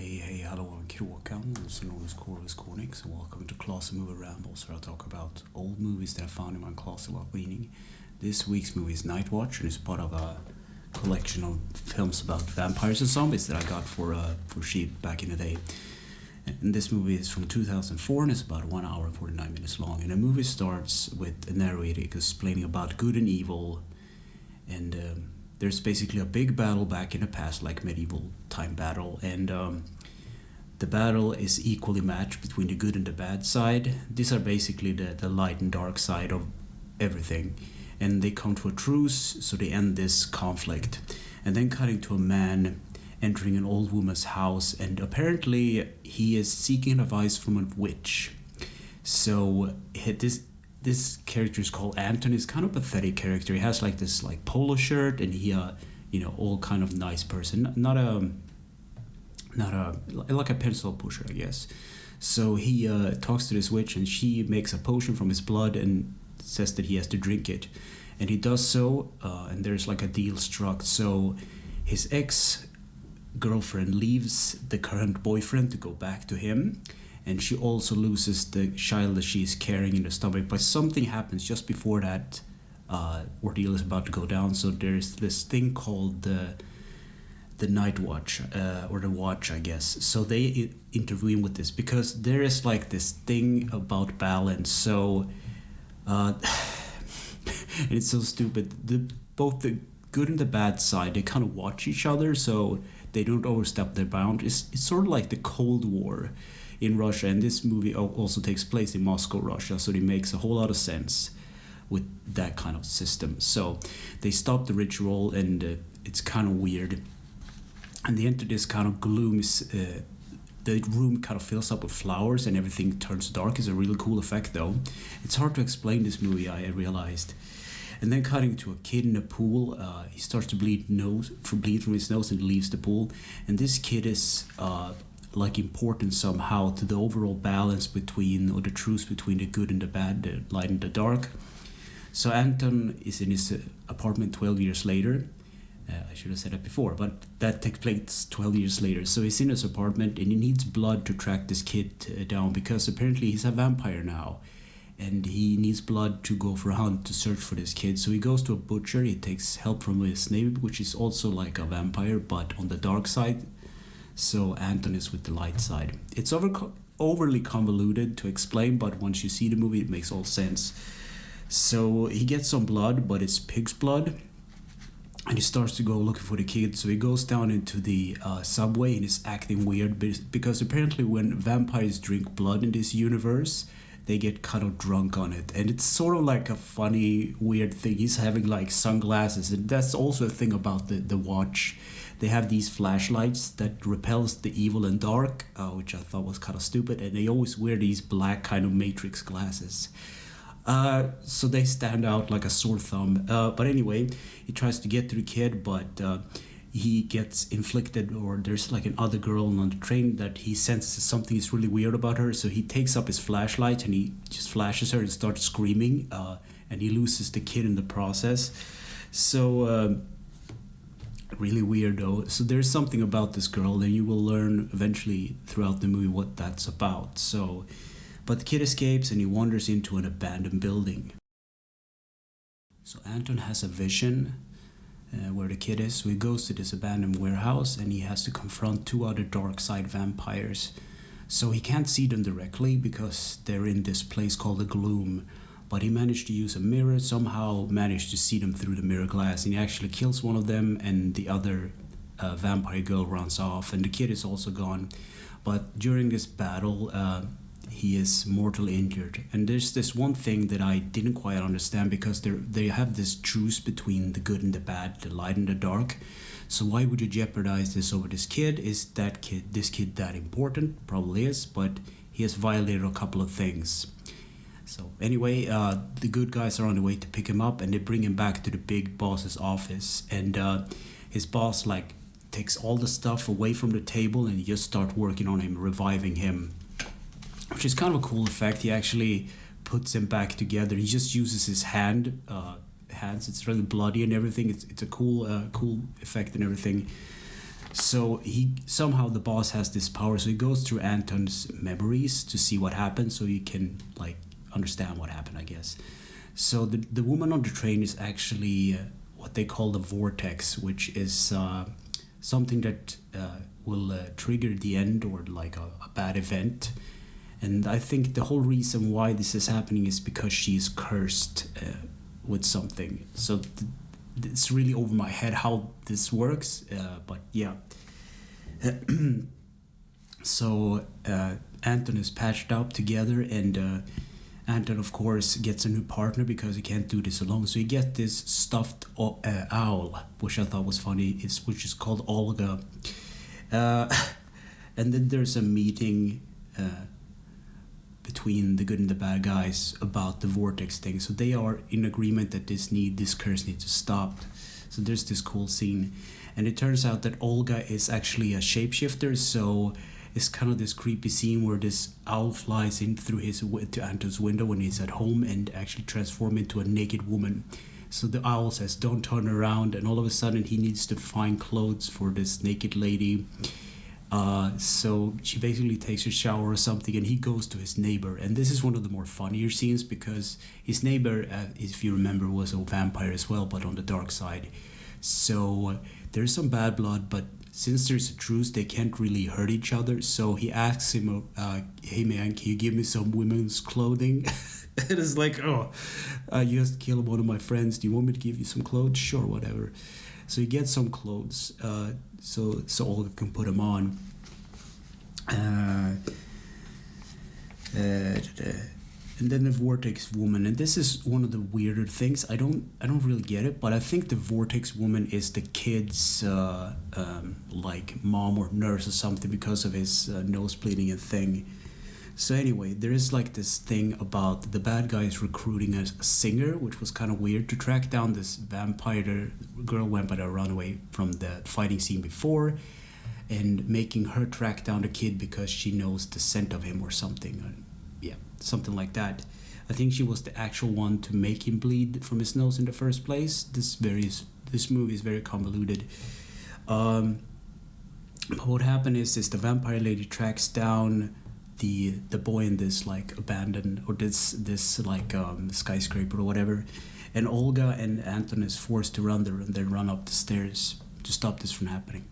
Hello, I'm Kråkan, also known as Kråkan, so welcome to Classic Movie Rambles, where I talk about old movies that I found in my closet while cleaning. This week's movie is Nightwatch, and it's part of a collection of films about vampires and zombies that I got for cheap back in the day. And this movie is from 2004 and it's about 1 hour and 49 minutes long. And the movie starts with a narrator explaining about good and evil, and there's basically a big battle back in the past, like medieval time battle, and the battle is equally matched between the good and the bad side. These are basically the light and dark side of everything, and they come to a truce, so they end this conflict. And then cutting to a man entering an old woman's house, and apparently he is seeking advice from a witch. So this character is called Anton. He's kind of a pathetic character. He has like this like polo shirt, and he all kind of nice person, not a like a pencil pusher, I guess. So he talks to this witch, and she makes a potion from his blood and says that he has to drink it, and he does so. And there's like a deal struck. So his ex-girlfriend leaves the current boyfriend to go back to him, and she also loses the child that she's carrying in the stomach. But something happens just before that ordeal is about to go down. So there's this thing called the Nightwatch, or the Watch, I guess. So they intervene with this because there is like this thing about balance. So and it's so stupid. Both the good and the bad side, they kind of watch each other, so they don't overstep their boundaries. It's sort of like the Cold War in Russia, and this movie also takes place in Moscow, Russia, so it makes a whole lot of sense with that kind of system. So they stop the ritual, and it's kind of weird. And they enter this kind of gloom. The room kind of fills up with flowers, and everything turns dark. It's a really cool effect, though. It's hard to explain this movie, I realized. And then cutting to a kid in a pool, he starts to bleed from his nose and leaves the pool. And this kid is like important somehow to the overall balance between, or the truce between the good and the bad, the light and the dark. So Anton is in his apartment 12 years later. I should have said that before, but that takes place 12 years later. So he's in his apartment, and he needs blood to track this kid down, because apparently he's a vampire now, and he needs blood to go for a hunt to search for this kid. So he goes to a butcher. He takes help from his neighbor, which is also like a vampire, but on the dark side. So Anton is with the light side. It's overly convoluted to explain, but once you see the movie, it makes all sense. So he gets some blood, but it's pig's blood, and he starts to go looking for the kid. So he goes down into the subway, and is acting weird, because apparently when vampires drink blood in this universe, they get kind of drunk on it, and it's sort of like a funny, weird thing. He's having like sunglasses, and that's also a thing about the watch. They have these flashlights that repels the evil and dark, which I thought was kind of stupid, and they always wear these black kind of matrix glasses. So they stand out like a sore thumb. But anyway, he tries to get to the kid, but he gets inflicted, or there's like another girl on the train that he senses something is really weird about her. So he takes up his flashlight, and he just flashes her and starts screaming, and he loses the kid in the process. So really weird though. So there's something about this girl, and you will learn eventually throughout the movie what that's about. So, but the kid escapes, and he wanders into an abandoned building. So Anton has a vision where the kid is. So he goes to this abandoned warehouse, and he has to confront two other dark side vampires. So he can't see them directly because they're in this place called the Gloom, but he managed to use a mirror, somehow managed to see them through the mirror glass, and he actually kills one of them, and the other vampire girl runs off, and the kid is also gone. But during this battle, he is mortally injured. And there's this one thing that I didn't quite understand, because they have this truce between the good and the bad, the light and the dark. So why would you jeopardize this over this kid? Is this kid that important? Probably is, but he has violated a couple of things. So anyway, the good guys are on the way to pick him up, and they bring him back to the big boss's office, and his boss like takes all the stuff away from the table, and he just start working on him, reviving him, which is kind of a cool effect. He actually puts him back together. He just uses his hands. It's really bloody and everything. It's a cool effect and everything. So he somehow the boss has this power, so he goes through Anton's memories to see what happened, so he can like understand what happened, I guess. So the woman on the train is actually what they call the vortex, which is something that will trigger the end or like a bad event. And I think the whole reason why this is happening is because she's cursed with something. So it's really over my head how this works, but yeah. So Anton is patched up together, and Anton, of course, gets a new partner because he can't do this alone. So he gets this stuffed owl, which I thought was funny, which is called Olga. And then there's a meeting between the good and the bad guys about the vortex thing. So they are in agreement that this curse needs to stop. So there's this cool scene. And it turns out that Olga is actually a shapeshifter, so it's kind of this creepy scene where this owl flies in through to Anton's window when he's at home and actually transforms into a naked woman. So the owl says, "Don't turn around," and all of a sudden he needs to find clothes for this naked lady. So she basically takes a shower or something, and he goes to his neighbor. And this is one of the more funnier scenes because his neighbor, if you remember, was a vampire as well, but on the dark side. So there's some bad blood, but since there's a truce, they can't really hurt each other. So he asks him, "Hey man, can you give me some women's clothing?" And it's like, "Oh, you just killed one of my friends. Do you want me to give you some clothes?" "Sure, whatever." So he gets some clothes, so Olga can put them on. And then the vortex woman, and this is one of the weirder things. I don't really get it, but I think the vortex woman is the kid's like mom or nurse or something because of his nose bleeding and thing. So anyway, there is like this thing about the bad guys recruiting a singer, which was kind of weird, to track down this girl vampire that ran away from the fighting scene before, and making her track down the kid because she knows the scent of him or something. Yeah, something like that. I think she was the actual one to make him bleed from his nose in the first place. This movie is very convoluted. But what happened is the vampire lady tracks down the boy in this like abandoned or this like skyscraper or whatever, and Olga and Anton is forced to run there, and they run up the stairs to stop this from happening.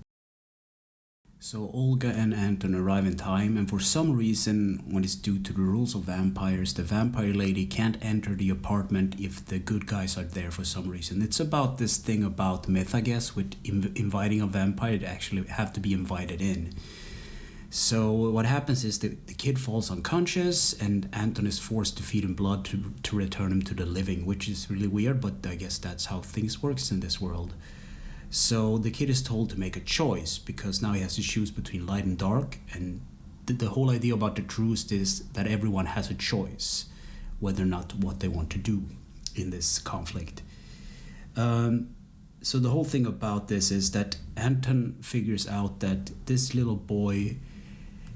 So Olga and Anton arrive in time, and for some reason, when it's due to the rules of vampires, the vampire lady can't enter the apartment if the good guys are there for some reason. It's about this thing about myth, I guess, with inviting a vampire to actually have to be invited in. So what happens is the kid falls unconscious, and Anton is forced to feed him blood to return him to the living, which is really weird, but I guess that's how things works in this world. So the kid is told to make a choice because now he has to choose between light and dark, and the whole idea about the truth is that everyone has a choice whether or not what they want to do in this conflict. So the whole thing about this is that Anton figures out that this little boy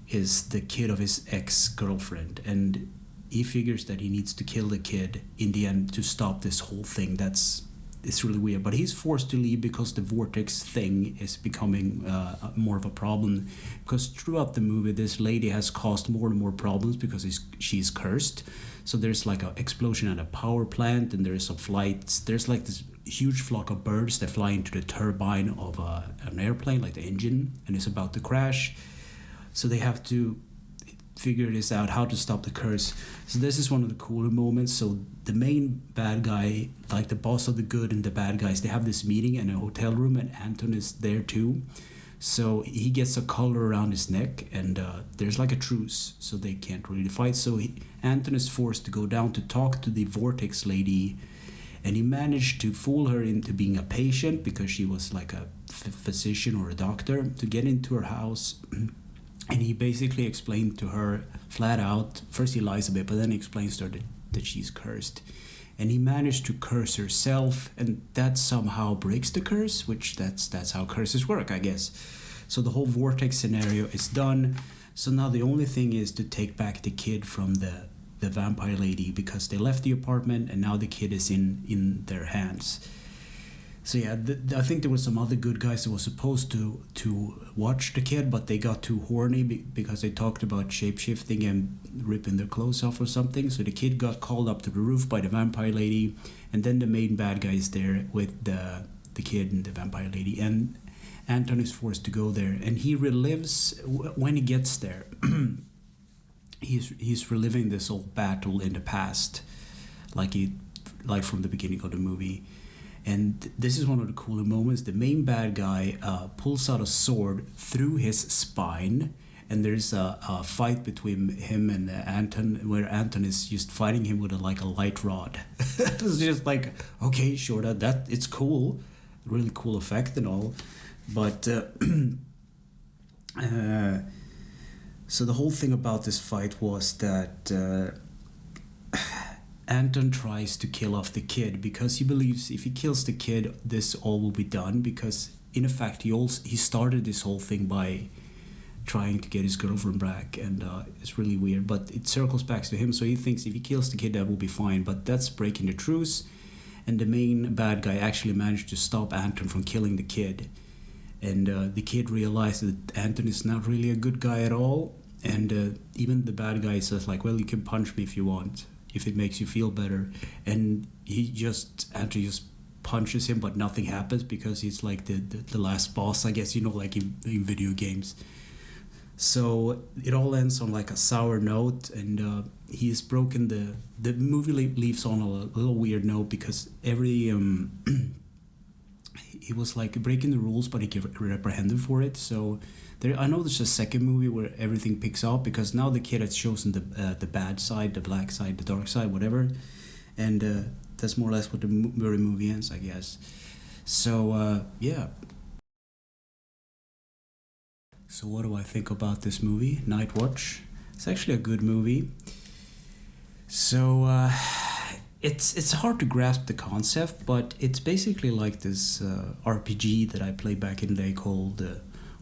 is the kid of his ex-girlfriend, and he figures that he needs to kill the kid in the end to stop this whole thing. It's really weird, but he's forced to leave because the vortex thing is becoming more of a problem, because throughout the movie this lady has caused more and more problems because she's cursed. So there's like an explosion at a power plant, and there's some flights. There's like this huge flock of birds that fly into the turbine of an airplane, like the engine, and it's about to crash. So they have to figure this out, how to stop the curse. So this is one of the cooler moments. So the main bad guy, like the boss of the good and the bad guys, they have this meeting in a hotel room, and Anton is there too. So he gets a collar around his neck, and there's like a truce, so they can't really fight. So Anton is forced to go down to talk to the vortex lady, and he managed to fool her into being a patient because she was like a physician or a doctor, to get into her house. And he basically explained to her flat out, first he lies a bit, but then he explains to her that she's cursed. And he managed to curse herself, and that somehow breaks the curse, which that's how curses work, I guess. So the whole vortex scenario is done. So now the only thing is to take back the kid from the vampire lady, because they left the apartment and now the kid is in their hands. So yeah, I think there were some other good guys that were supposed to watch the kid, but they got too horny because they talked about shapeshifting and ripping their clothes off or something. So the kid got called up to the roof by the vampire lady, and then the main bad guy is there with the kid and the vampire lady, and Anton is forced to go there, and he relives when he gets there. he's reliving this old battle in the past, like from the beginning of the movie. And this is one of the cooler moments. The main bad guy pulls out a sword through his spine, and there's a fight between him and Anton, where Anton is just fighting him with a light rod. It's just like, okay, sure, that it's cool, really cool effect and all, but so the whole thing about this fight was that Anton tries to kill off the kid because he believes if he kills the kid, this all will be done. Because in effect, he started this whole thing by trying to get his girlfriend back, and it's really weird. But it circles back to him, so he thinks if he kills the kid, that will be fine. But that's breaking the truce, and the main bad guy actually managed to stop Anton from killing the kid. And the kid realizes that Anton is not really a good guy at all, and even the bad guy says like, well, you can punch me if you want, if it makes you feel better. And Anton just punches him, but nothing happens because he's like the last boss, I guess, like in video games. So it all ends on like a sour note, and he's broken the movie leaves on a little weird note because every he was like breaking the rules, but he get reprehended for it. So I know there's a second movie where everything picks up because now the kid has chosen the bad side, the black side, the dark side, whatever, and that's more or less what the movie ends, I guess. So yeah. So what do I think about this movie, Nightwatch? It's actually a good movie. So it's hard to grasp the concept, but it's basically like this RPG that I played back in the day called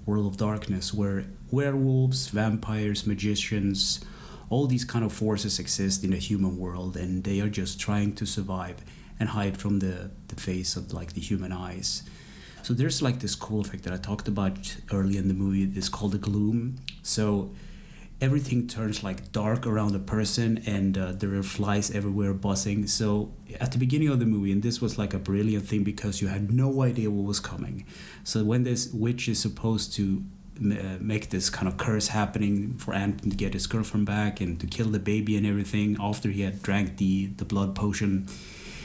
World of Darkness, where werewolves, vampires, magicians, all these kind of forces exist in the human world, and they are just trying to survive and hide from the face of like the human eyes. So there's like this cool effect that I talked about early in the movie. It's called the gloom. So everything turns like dark around a person, and there are flies everywhere buzzing. So at the beginning of the movie, and this was like a brilliant thing because you had no idea what was coming. So when this witch is supposed to make this kind of curse happening for Anton to get his girlfriend back and to kill the baby and everything after he had drank the blood potion,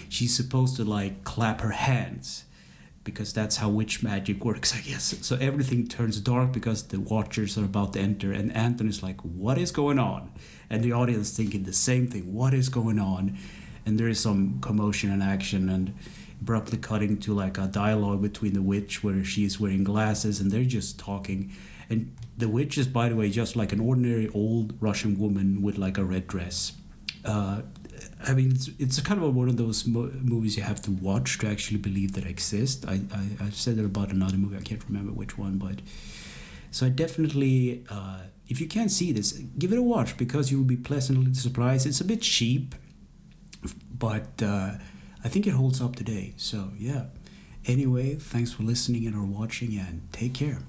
she's supposed to like clap her hands, because that's how witch magic works, I guess. So everything turns dark because the watchers are about to enter, and Anton is like, what is going on? And the audience thinking the same thing, what is going on? And there is some commotion and action, and abruptly cutting to like a dialogue between the witch where she's wearing glasses and they're just talking. And the witch is, by the way, just like an ordinary old Russian woman with like a red dress. I mean, it's kind of one of those movies you have to watch to actually believe that exist. I've said that about another movie, I can't remember which one, but so I definitely, if you can't see this, give it a watch because you will be pleasantly surprised. It's a bit cheap, but I think it holds up today. So yeah. Anyway, thanks for listening and or watching, and take care.